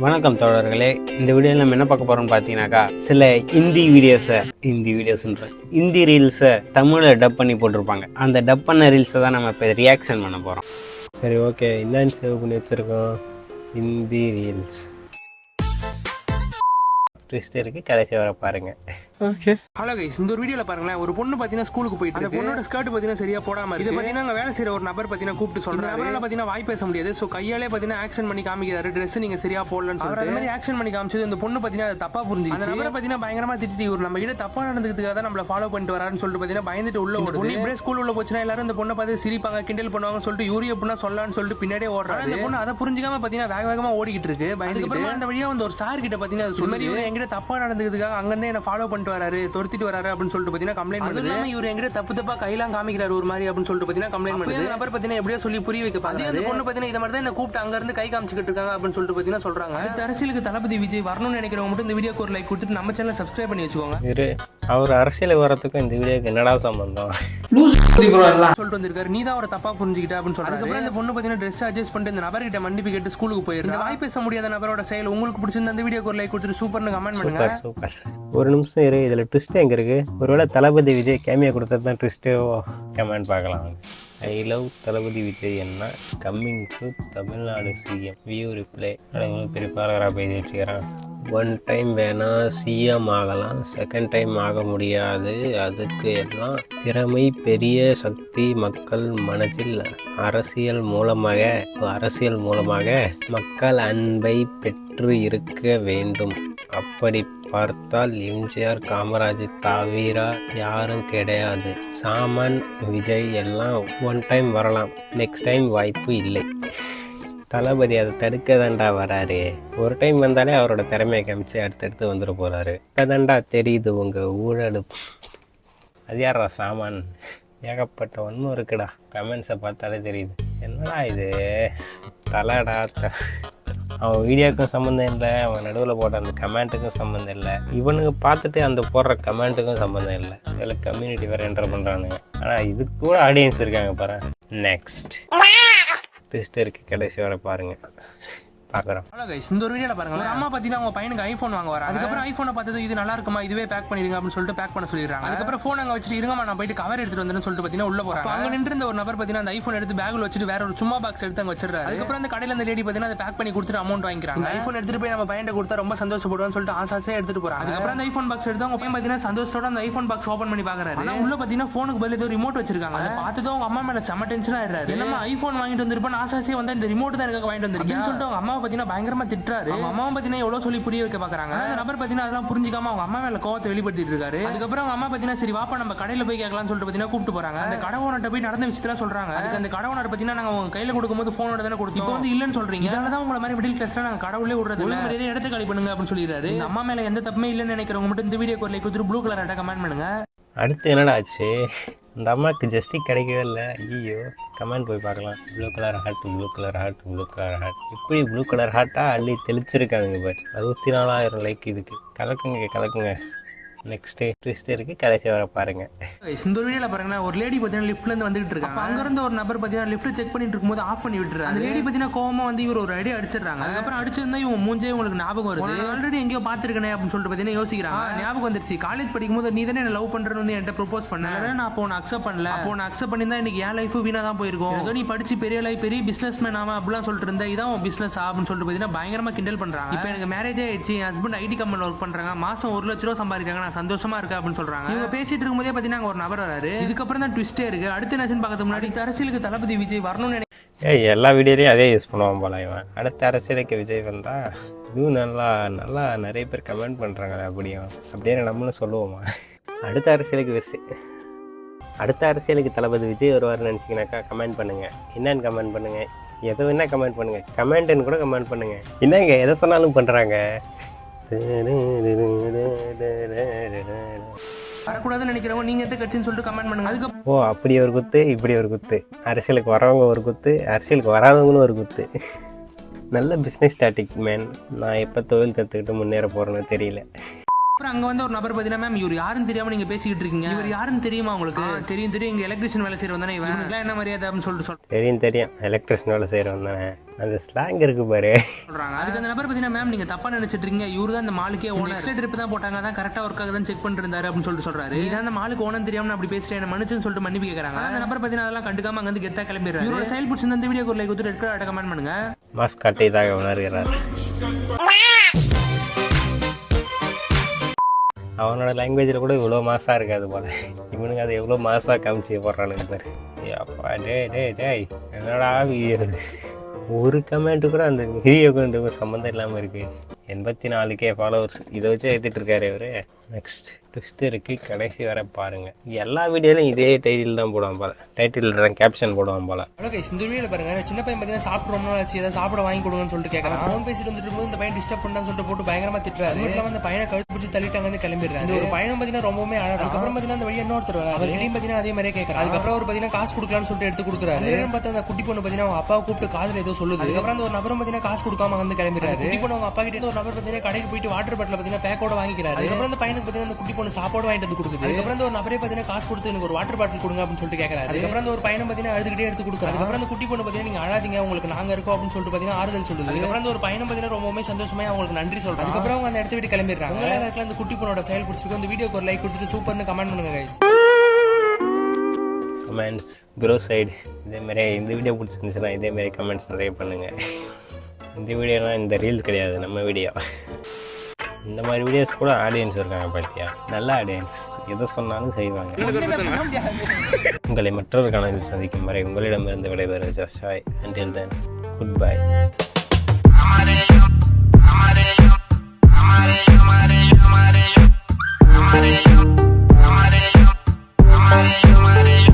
வணக்கம் தோழர்களே, இந்த வீடியோவில் நம்ம என்ன பார்க்க போகிறோம்னு பார்த்தீங்கன்னாக்கா சில ஹிந்தி ரீல்ஸை தமிழில் டப் பண்ணி போட்டிருப்பாங்க. அந்த டப் பண்ண ரீல்ஸை தான் நம்ம இப்போ ரியாக்ஷன் பண்ண போகிறோம். சரி, ஓகே. என்னன்னு சேவ் பண்ணி வச்சுருக்கோம்? ஹிந்தி ரீல்ஸ் ட்விஸ்ட் இருக்கு, கடைசி வர பாருங்க. ஓகே, ஹலோ கைஸ், இந்த ஒரு வீடியோல பாருங்களேன். ஒரு பொண்ணு பாத்தீங்கன்னா ஸ்கூலுக்கு போயிட்டு அந்த பொண்ணோட ஸ்கர்ட் பாத்தீங்கன்னா சரியா போடாம இருக்கு. பாத்தீங்கன்னா அங்க வேலை செய்யற ஒரு நபர் பாத்தீங்கன்னா கூப்பிட்டு சொல்றாரு. அவரால பாத்தீங்கன்னா வாய் பேச முடியாது. சோ கையாலே பாத்தீங்கன்னா ஆக்ஷன் பண்ணி காமிக்கிறாரு. Dress நீங்க சரியா போடலன்னு சொல்லிட்டு அந்த மாதிரி ஆக்ஷன் பண்ணி காமிச்சது இந்த பொண்ணு பாத்தீங்கன்னா அதை தப்பா புரிஞ்சுச்சு. அந்த நபரை பாத்தீங்கன்னா பயங்கரமா திட்டி ஒரு நம்ம கிட்ட தப்பா நடந்துக்கிறதுக்காக தான் நம்மள ஃபாலோ பண்ணிட்டு வராருன்னு சொல்லிட்டு பாத்தீங்கன்னா பயந்துட்டு உள்ள ஒரு பொண்ணு இப்படியே ஸ்கூல் உள்ள போச்சுன்னா எல்லாரும் இந்த பொண்ணை பார்த்து சிரிப்பாங்க, கிண்டல் பண்ணுவாங்கன்னு சொல்லிட்டு யூரிய பொண்ணா சொல்லலாம்னு சொல்லிட்டு பின்னாடியே ஓடுறாரு. அந்த பொண்ணு அதை புரிஞ்சுக்காம பாத்தீங்கன்னா வேக வேகமா ஓடிக்கிட்டு இருக்கு. பயந்துட்டு அந்த வழியா வந்து ஒரு சார் கிட்ட பாத்தீங்கன்னா அது சொல்லி என்கிட்ட தப்பா நடந்துக்கிறதுக்காக அங்கிருந்து என்ன ஃபாலோ பண்ணிட்டு வராரு, துரத்திட்டு வராரு அப்படின்னு சொல்லிட்டு பாத்தீங்கன்னா கம்ப்ளைண்ட் பண்ணுது. இவர் எங்கிட்ட தப்பா கையெல்லாம் காமிக்கிறாரு ஒரு மாதிரி அப்படின்னு சொல்லிட்டு பாத்தீங்கன்னா கம்ப்ளைண்ட் பண்ணுது. நபர் பாத்தீங்கன்னா எப்படியோ சொல்லி புரிய வைக்க பாருங்க. அந்த பொண்ணு பாத்தீங்கன்னா இந்த மாதிரி தான் என்ன கூப்பிட்டு அங்க இருந்து கை காமிச்சிட்டு இருக்காங்க அப்படின்னு சொல்லிட்டு பாத்தீங்கன்னா சொல்றாங்க. அடுத்த அரசியலுக்கு தளபதி விஜய் வரணும்னு நினைக்கிறவங்க மட்டும் இந்த வீடியோக்கு ஒரு லைக் கொடுத்துட்டு நம்ம சேனலை சப்ஸ்கிரைப் பண்ணி வச்சுக்கோங்க. அவர் அரசியல் வரத்துக்கும் இந்த வீடியோக்கு என்னடா சம்பந்தம் சொல்லிட்டு வந்திருக்காரு. நீ தான் அவரை தப்பா புரிஞ்சுக்கிட்ட அப்படின்னு சொல்றாரு. அதுக்கப்புறம் இந்த பொண்ணு பாத்தீங்கன்னா ட்ரெஸ் அட்ஜஸ்ட் பண்ணிட்டு இந்த நபர்கிட்ட மன்னிப்பு கேட்டு ஸ்கூலுக்கு போயிருந்தா. வாய் பேச முடியாத நபரோட செயல் உங்களுக்கு பிடிச்சிருந்த அந்த வீடியோக்கு ஒரு லைக் கொடுத்துட்டு சூப்பர்னு கமெண்ட் பண்ணுங்க. சூப்பர். ஒரு நிமிஷம் இரு, இதுல ட்விஸ்ட் எங்க இருக்கு? ஒருவேளை தளபதி விஜய் கேமியா கொடுத்தது தான் ட்விஸ்ட்டோ? கமெண்ட் பார்க்கலாம். ஐ லவ் தளபதி விஜய் என்ன coming to Tamil Nadu CM view reply. பெரிய பேராகிராஃப் எழுதி வச்சுக்கிறேன். ஒன் டைம் வேணா சிஎம் ஆகலாம், செகண்ட் டைம் ஆக முடியாது. அதுக்கு எல்லாம் திறமை, பெரிய சக்தி மக்கள் மனதில் அரசியல் மூலமாக மக்கள் அன்பை பெற்று இருக்க வேண்டும். அப்படி பார்த்தால் எம்ஜிஆர், காமராஜ் தவிர யாரும் கிடையாது. சாமன், விஜய் எல்லாம் ஒன் டைம் வரலாம், நெக்ஸ்ட் டைம் வாய்ப்பு இல்லை. தளபதி அதை தடுக்க தாண்டா வராரு. ஒரு டைம் வந்தாலே அவரோட திறமையை காமிச்சு அடுத்தடுத்து வந்துட போறாரு. இப்போதாண்டா தெரியுது உங்க ஊழல். அது யாரா சாமான்? ஏகப்பட்ட ஒன்றும் இருக்குடா. கமெண்ட்ஸை பார்த்தாலே தெரியுது. என்னடா இது தலடா. அவன் வீடியோக்கும் சம்மந்தம் இல்லை, அவன் நடுவில் போட்ட அந்த கமெண்ட்டுக்கும் சம்மந்தம் இல்லை, இவனுக்கு பார்த்துட்டு அந்த போடுற கமெண்ட்டுக்கும் சம்மந்தம் இல்லை. இதில் கம்யூனிட்டி வேறு என்டர் பண்ணுறானுங்க. ஆனால் இதுக்கு கூட ஆடியன்ஸ் இருக்காங்க பாரு. நெக்ஸ்ட் ட்விஸ்ட் இருக்கு, கடைசி வரை பாருங்க. பார்க்குறோம். ஹலோ கைஸ், இந்த ஒரு வீடியோல பாருங்க. அம்மா பார்த்தீங்கன்னா அவங்க பையனுக்கு ஐஃபோன் வாங்க வராங்க. அதுக்கப்புறம் ஐஃபோனை பார்த்தது இது நல்லா இருக்குமா, இதுவே பேக் பண்ணிருங்க அப்படின்னு சொல்லிட்டு பேக் பண்ண சொல்லிடுறாங்க. அதுக்கப்புறம் ஃபோன் அங்கே வச்சுட்டு இருங்கம்மா நான் போயிட்டு கவர் எடுத்துட்டு வந்தேன்னு சொல்லிட்டு பார்த்தீங்கன்னா உள்ள போறாங்க. அங்கே நின்று ஒரு நபர் பார்த்தீங்கன்னா அந்த ஐஃபோன் எடுத்து பேக்ல வச்சுட்டு வேற ஒரு சும்மா பாக்ஸ் எடுத்து அங்கே வச்சிருக்காரு. அதுக்கப்புறம் அந்த கடையில் அந்த லேடி பார்த்தீங்கன்னா அதை பேக் பண்ணி கொடுத்துட்டு அமௌண்ட் வாங்கிக்கிறாங்க. ஐஃபோன் எடுத்துட்டு போய் நம்ம பையன் கொடுத்தா ரொம்ப சந்தோஷப்படுவான்னு சொல்லிட்டு ஆசாசே எடுத்துட்டு போறாங்க. அதுக்கப்புறம் அந்த ஐஃபோன் பாக்ஸ் எடுத்து அவங்க பையன் பார்த்தீங்கன்னா சந்தோஷத்தோட அந்த ஐஃபோன் பாக்ஸ் ஓபன் பண்ணி பாக்குறாரு. ஆனா உள்ள பார்த்தீங்கன்னா ஃபோனுக்கு பதில் ஏதோ ரிமோட் வச்சிருக்காங்க. அதை பார்த்ததும் அவங்க அம்மா மேல செம டென்ஷன் ஆயிடுறாரு. என்னமா ஐஃபோன் வாங்கிட்டு வந்திருப்பேன், ஆசாசே வந்து இந்த ரிமோட் தான் எனக்கு வாங்கிட்டு வந்திருக்கேன்னு சொல்லிட்டு அவங்க அம்மா பார்த்தீங்கன்னா பயங்கரமா திட்டுறாரு. அவங்க அம்மா பார்த்தீங்கன்னா எவ்வளவு சொல்லி புரிய வைக்க பாக்குறாங்க. அந்த நபர் பார்த்தீங்கன்னா அதெல்லாம் புரிஞ்சிக்காம அவங்க அம்மா மேல கோவத்தை வெளிப்படுத்திட்டு இருக்காரு. அதுக்கப்புறம் அவங்க அம்மா பார்த்தீங்கன்னா சரி வாப்பா நம்ம கடையில போய் கேட்கலாம்னு சொல்லிட்டு பார்த்தீங்கன்னா கூப்பிட்டு போறாங்க. அந்த கடை ஓனர்ட்ட போய் நடந்த விஷயத்துல சொல்றாங்க. அதுக்கு அந்த கடை ஓனர் பார்த்தீங்கன்னா நாங்க உங்க கையில கொடுக்கும்போது போனோட தானே கொடுத்தோம், இப்போ வந்து இல்லன்னு சொல்றீங்க, அதனாலதான் உங்களை மாதிரி மிடில் கிளாஸ்ல நாங்க கடவுளே விடுறது இல்ல, நிறைய இடத்தை காலி பண்ணுங்க அப்படின்னு சொல்லிடுறாரு. இந்த அம்மா மேல எந்த தப்புமே இல்லன்னு நினைக்கிறவங்க மட்டும் இந்த வீடியோக்கு ஒரு லைக் கொடுத்துட்டு ப்ளூ கலர் கமெண்ட் பண்ணுங்க. அடுத்து என்னடா ஆச்சு? இந்த அம்மாவுக்கு ஜஸ்டிக் கிடைக்கவே இல்லை. ஐயோ, கமெண்ட் போய் பார்க்கலாம். ப்ளூ கலர் ஹார்ட், இப்படி ப்ளூ கலர் ஹார்ட்டாக அள்ளி தெளிச்சிருக்காங்க பாரு. 64,000 லைக் இதுக்கு. கலக்குங்க. நெக்ஸ்ட் ட்விஸ்ட் இருக்கு, கடைசி வர பாருங்க. இந்த ஒரு வீடியோல பாருங்க, ஒரு லேடி பாத்தீங்கன்னா லிஃப்ட்ல இருந்து வந்துட்டு இருக்காங்க. அங்க இருந்து ஒரு நபர் பாத்தீங்கன்னா லிஃப்ட் செக் பண்ணிட்டு இருக்கும்போது ஆஃப் பண்ணி விட்டுறாங்க. அந்த லேடி பாத்தீங்கன்னா கோவமா வந்து இவர் ஒரு அடி அடிச்சிடுறாங்க. அதுக்கப்புறம் அடிச்சிருந்தா இவங்க மூஞ்சே உங்களுக்கு ஞாபகம் வருது. ஆல்ரெடி எங்கேயோ பாத்துருக்கேன் அப்படின்னு சொல்லிட்டு பாத்தீங்கன்னா யோசிக்கிறாங்க. ஞாபகம் வந்துருச்சு, காலேஜ் படிக்கும் போது நீ தானே என்ன லவ் பண்றேன்னு வந்து என்கிட்ட ப்ரோபோஸ் பண்ண, நான் அப்போ உன்னை அக்செப்ட் பண்ணல. அப்போ உன்னை அக்செப்ட் பண்ணிருந்தா இன்னைக்கு என் லைஃப் வீணா தான் போயிருக்கும். ஏதோ நீ படிச்சு பெரிய பிசினஸ் மேன் ஆமா அப்படிலாம் சொல்லிட்டு இருந்தா இதான் உன் பிசினஸ் அப்படின்னு சொல்லிட்டு பாத்தீங்கன்னா பயங்கரமா கிண்டல் பண்றாங்க. இப்போ எனக்கு மேரேஜ் ஆயிடுச்சு, என் ஹஸ்பண்ட் ஐடி கம்பெனில ஒர்க் பண்றாங்க, மாசம் 1 லட்ச ரூபா சம்பாதிக்கிறாங்க, நான் சந்தோஷமா இருக்கேன் சொல்றாங்க. இவங்க பேசிட்டு இருக்கும்போதே பாத்தீங்கன்னா ஒரு நபர் வராரு. இதுக்கப்புறம் தான் ட்விஸ்டே இருக்கு. அடுத்த நேஷன் பார்க்கறதுக்கு முன்னாடி அரசியலுக்கு தளபதி விஜய் வரணும்னு எல்லா வீடியோலையும் அதே யூஸ் பண்ணுவான் போல இவன். அடுத்த அரசியலுக்கு விஜய் வந்தா இதுவும் நல்லா நிறைய பேர் கமெண்ட் பண்றாங்க. அப்படியே நம்மளும் சொல்லுவோமா? அடுத்த அரசியலுக்கு தளபதி விஜய் வருவார்னு நினச்சிங்கனாக்கா கமெண்ட் பண்ணுங்க. என்னன்னு கமெண்ட் பண்ணுங்க, எதை வேணா கமெண்ட் பண்ணுங்க, கமெண்ட்னு கூட கமெண்ட் பண்ணுங்க. என்னங்க எதை சொன்னாலும் பண்றாங்க. வரக்கூடாதுன்னு நினைக்கிறவங்க நீங்க எந்த கட்சின்னு சொல்லிட்டு கமெண்ட் பண்ணுங்க. அதுக்கு அப்படி ஒரு குத்து, இப்படி ஒரு குத்து. அரசியலுக்கு வரவங்க ஒரு குத்து, அரசியலுக்கு வராதவங்களும் ஒரு குத்து. நல்ல பிஸ்னஸ் ஸ்டாட்டிக் மேன். நான் எப்போ தொழில் கற்றுக்கிட்டு முன்னேற போகிறேன்னு தெரியல. அப்புறம் அங்க வந்து ஒரு நபர் பாத்தீங்கன்னா மேம் இவர் யாருன்னு தெரியாம நீங்க பேசிக்கிட்டு இருக்கீங்க, இவர் யாருன்னு தெரியுமா உங்களுக்கு? தெரியும் இங்க எலக்ட்ரிஷியன் வேலை செய்யறவன் தானே, இவன் என்ன மரியாதை அப்படின்னு சொல்லிட்டு தெரியும் எலக்ட்ரிஷியன் வேலை செய்யறவன் தானே. அந்த ஸ்லாங் இருக்கு பாரு. சொல்றாங்க. அதுக்கு அந்த நபர் பார்த்தீங்கன்னா மேம் நீங்க தப்பா நினைச்சிட்டு இருக்கீங்க, இவரு தான் இந்த மாலுக்கே ஓனர், எக்ஸ்ட்ரா ட்ரிப் தான் போட்டாங்க, அதான் கரெக்டா ஒர்க் ஆகுதுன்னு செக் பண்ணிட்டு இருந்தாரு அப்படின்னு சொல்லிட்டு சொல்றாரு. இதான் அந்த மாலுக்கு ஓனர் தெரியாம நான் அப்படி பேசிட்டேன், என்ன மன்னிச்சுன்னு சொல்லிட்டு மன்னிப்பு கேட்கறாங்க. அந்த நபர் பார்த்தீங்கன்னா அதெல்லாம் கண்டுக்காம அங்க வந்து கெத்தா கிளம்பிடுறாரு. இவரோட செயல் பிடிச்சி இந்த வீடியோக்கு ஒரு லைக் கொடுத்து ரெட் கலர் கமெண்ட் பண்ணுங்க. மாஸ்க் காட்டியதாக உணர்கிறார். அவனோட லாங்குவேஜில் கூட இவ்வளோ மாசாக இருக்காது போல. இவனுங்க அதை எவ்வளோ மாசாக காமிச்சு போடுறானுங்க பாரு. அப்பா டேய் என்னடா வீடியோ இது? ஒரு கமெண்ட்டு கூட அந்த வீடியோக்கு சம்மந்தம் இல்லாமல் இருக்குது. 84K ஃபாலோவர்ஸ், இதை வச்சு ஏற்றிட்டு இருக்காரு இவர். நெக்ஸ்ட் ட்விஸ்ட் இருக்குது, கடைசி வர பாருங்கள். எல்லா வீடியோலையும் இதே டைட்டில் தான் போடுவான் போல, டைட்டில் கேப்ஷன் போடுவான் போல. ஹலோ கைஸ், இந்த வீடியோல பாருங்க, சின்ன பையன் பார்த்தீங்கன்னா சாப்பிட்றோம்னா வச்சு ஏதாவது சாப்பிட வாங்கி கொடுங்கன்னு சொல்லிட்டு கேட்கறான். ஃபோன் பேசிட்டு வந்துட்டு இருக்கும்போது இந்த பையன் டிஸ்டர்ப் பண்ணான்னு சொல்லிட்டு போட்டு பயங்கரமா திட்டுறாரு. வீட்டில் வந்து பையனை கழுத்து பிடிச்சி தள்ளிட்டாங்க வந்து கிளம்பிடுறாரு. இந்த ஒரு பையன் பார்த்தீங்கன்னா ரொம்பவே அழகா. அதுக்கப்புறம் பார்த்தீங்கன்னா அந்த வழி இன்னொருத்தர் வர அவர் ரெடியும் பார்த்தீங்கன்னா அதே மாதிரியே கேட்கறாரு. அதுக்கப்புறம் அவர் பார்த்தீங்கன்னா காசு கொடுக்கலான்னு சொல்லிட்டு எடுத்து கொடுக்குறாரு. பார்த்தா அந்த குட்டி பொண்ணு பார்த்தீங்கன்னா அவங்க அப்பாவை கூப்பிட்டு காதுல ஏதோ சொல்லுது. அதுக்கப்புறம் அந்த ஒரு நபரும் பார்த்தீங்கன்னா காசு கொடுக்காம வந்து கிளம்பிடுறாரு. குட்டி பொண்ணு அவங்க அப்பா கிட்ட ஒரு நபர் பார்த்தீங்கன்னா கடைக்கு போயிட்டு வாட்டர் பாட்டில் பார்த்தீங்கன்னா பேக்கோட வாங்கிக்கிறாரு. அதுக்கப்புறம் அந்த பையனுக்கு பார்த்தீங்கன்னா அந்த குட்டி பொண்ணு சாப்பாடு வாங்கிட்டு வந்து கொடுக்குது. அதுக்கப்புறம் அந்த ஒரு நபரே பார்த்தீங்கன்னா காசு கொடுத்து எனக்கு ஒரு வாட்டர் பாட்டில் கொடுங்க அப்படின்னு சொல்லிட்டு கேட்கறாரு. அதுக்கப்புறம் அந்த ஒரு பையனை பார்த்தீங்கன்னா அழுதுகிட்டே எடுத்து கொடுக்குறாரு. அதுக்கப்புறம் அந்த குட்டி பொண்ணு பார்த்தீங்கன்னா நீங்க அழாதீங்க, உங்களுக்கு நாங்க இருக்கோம் அப்படின்னு சொல்லிட்டு பார்த்தீங்கன்னா ஆறுதல் சொல்லுது. அதுக்கப்புறம் அந்த ஒரு பையனை பார்த்தீங்கன்னா ரொம்பவே சந்தோஷமா அவங்களுக்கு நன்றி சொல்றாங்க. அதுக்கப்புறம் அவங்க அந்த இடத்த விட்டு கிளம்பிடுறாங்க. உங்களுக்கு அந்த குட்டி பொண்ணோட செயல் பிடிச்சிருக்கு, இந்த வீடியோக்கு ஒரு லைக் கொடுத்துட்டு சூப்பர்னு கமெண்ட் பண்ணுங்க கைஸ். கமெண்ட்ஸ் ப்ரோ சைடு இதேமாரி இந்த வீடியோ பிடிச்சிருந்துச்சுன்னா இதேமாரி கமெண்ட்ஸ் நிறைய பண்ணுங்கள். இந்த வீடியோலாம் இந்த ரீல் கிடையாது, நம்ம வீடியோ. இந்த மாதிரி வீடியோஸ் கூட ஆடியன்ஸ் இருக்காங்க பார்த்தியா, நல்ல ஆடியன்ஸ், எதை சொன்னாலும் செய்வாங்க. உங்களை மற்றொரு காணொலியில் சந்திக்கும் வரை உங்களிடமிருந்து விடைபெறுவது ஜாஷாய். Until then, goodbye.